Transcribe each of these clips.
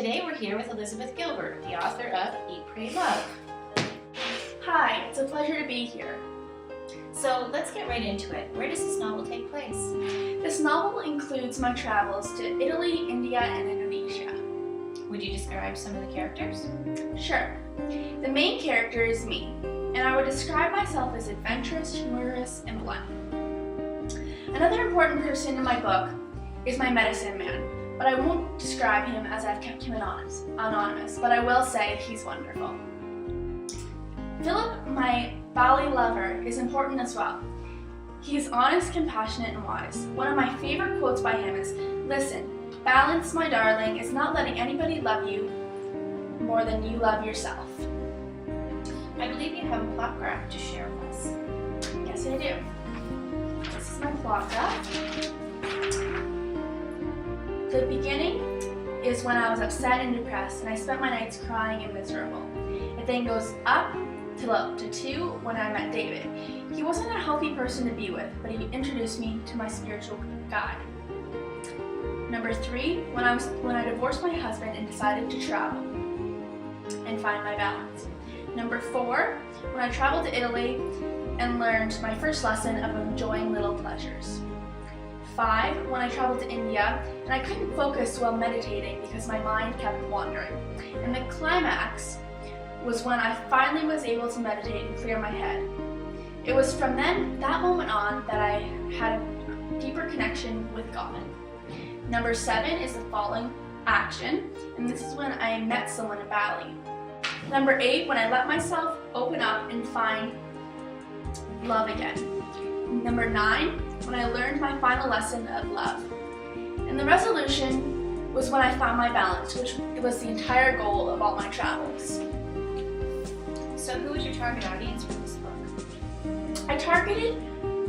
Today we're here with Elizabeth Gilbert, the author of Eat, Pray, Love. Hi, it's a pleasure to be here. So let's get right into it. Where does this novel take place? This novel includes my travels to Italy, India, and Indonesia. Would you describe some of the characters? Sure. The main character is me, and I would describe myself as adventurous, humorous, and blunt. Another important person in my book is my medicine man, but I won't describe him as I've kept him anonymous, but I will say he's wonderful. Philip, my Bali lover, is important as well. He is honest, compassionate, and wise. One of my favorite quotes by him is, "Listen, balance, my darling, is not letting anybody love you more than you love yourself." I believe you have a plot graph to share with us. Yes, I do. This is my plot graph. The beginning is when I was upset and depressed, and I spent my nights crying and miserable. It then goes up to 2 when I met David. He wasn't a healthy person to be with, but he introduced me to my spiritual guide. Number 3, when I divorced my husband and decided to travel and find my balance. Number 4, when I traveled to Italy and learned my first lesson of enjoying little pleasures. 5, when I traveled to India and I couldn't focus while meditating because my mind kept wandering. And the climax was when I finally was able to meditate and clear my head. It was from that moment on, that I had a deeper connection with God. Number 7 is the following action, and this is when I met someone in Bali. Number 8, when I let myself open up and find love again. Number 9, when I learned my final lesson of love. And the resolution was when I found my balance, which was the entire goal of all my travels. So who is your target audience for this book? I targeted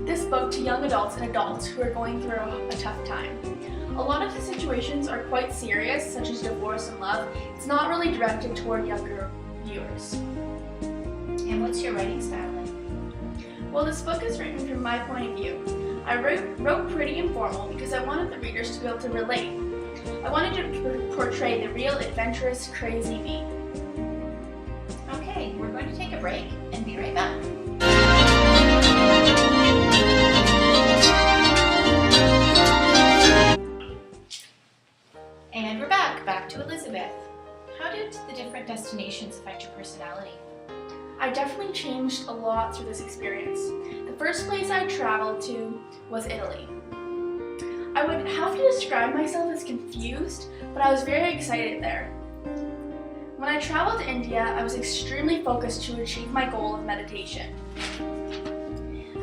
this book to young adults and adults who are going through a tough time. A lot of the situations are quite serious, such as divorce and love. It's not really directed toward younger viewers. And what's your writing style like? Well, this book is written from my point of view. I wrote pretty informal because I wanted the readers to be able to relate. I wanted to portray the real adventurous, crazy me. Okay, we're going to take a break and be right back. And we're back to Elizabeth. How did the different destinations affect your personality? I definitely changed a lot through this experience. The first place I traveled to was Italy. I would have to describe myself as confused, but I was very excited there. When I traveled to India, I was extremely focused to achieve my goal of meditation.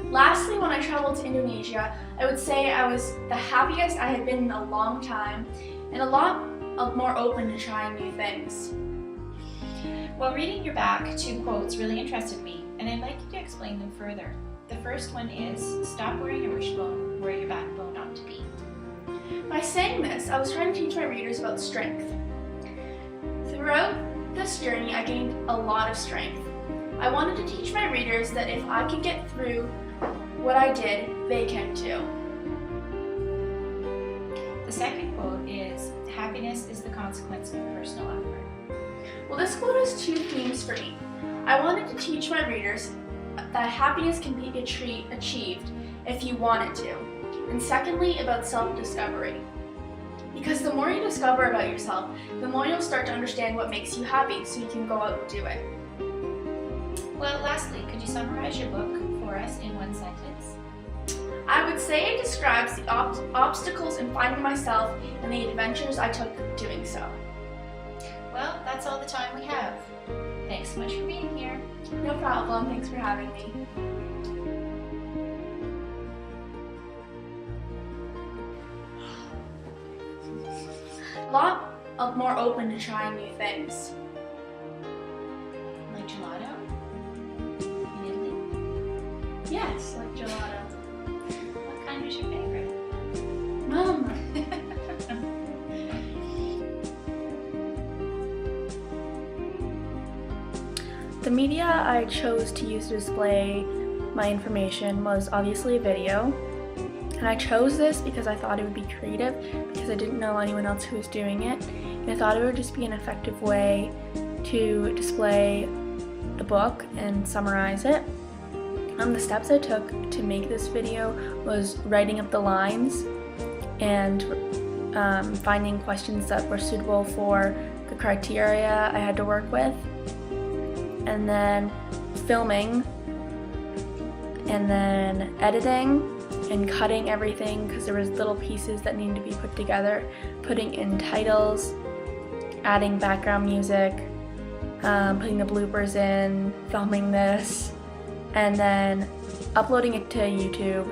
Lastly, when I traveled to Indonesia, I would say I was the happiest I had been in a long time and a lot more open to trying new things. While reading your back, 2 quotes really interested me, and I'd like you to explain them further. The first one is, "Stop wearing your wishbone where your backbone ought to be." By saying this, I was trying to teach my readers about strength. Throughout this journey, I gained a lot of strength. I wanted to teach my readers that if I could get through what I did, they can too. The second quote is, "Happiness is the consequence of personal effort." Well, this quote has 2 themes for me. I wanted to teach my readers that happiness can be achieved if you wanted to. And secondly, about self-discovery. Because the more you discover about yourself, the more you'll start to understand what makes you happy, so you can go out and do it. Well, lastly, could you summarize your book for us in 1 sentence? I would say it describes the obstacles in finding myself and the adventures I took doing so. Well, that's all the time we have. Thanks so much for being here. No problem. Thanks for having me. A lot more open to trying new things. Like gelato? In Italy? Yes, like gelato. What kind is your favorite? Mom. The media I chose to use to display my information was obviously a video. And I chose this because I thought it would be creative, because I didn't know anyone else who was doing it. And I thought it would just be an effective way to display the book and summarize it. The steps I took to make this video was writing up the lines and finding questions that were suitable for the criteria I had to work with, and then filming, and then editing and cutting everything because there was little pieces that needed to be put together, putting in titles, adding background music, putting the bloopers in, filming this, and then uploading it to YouTube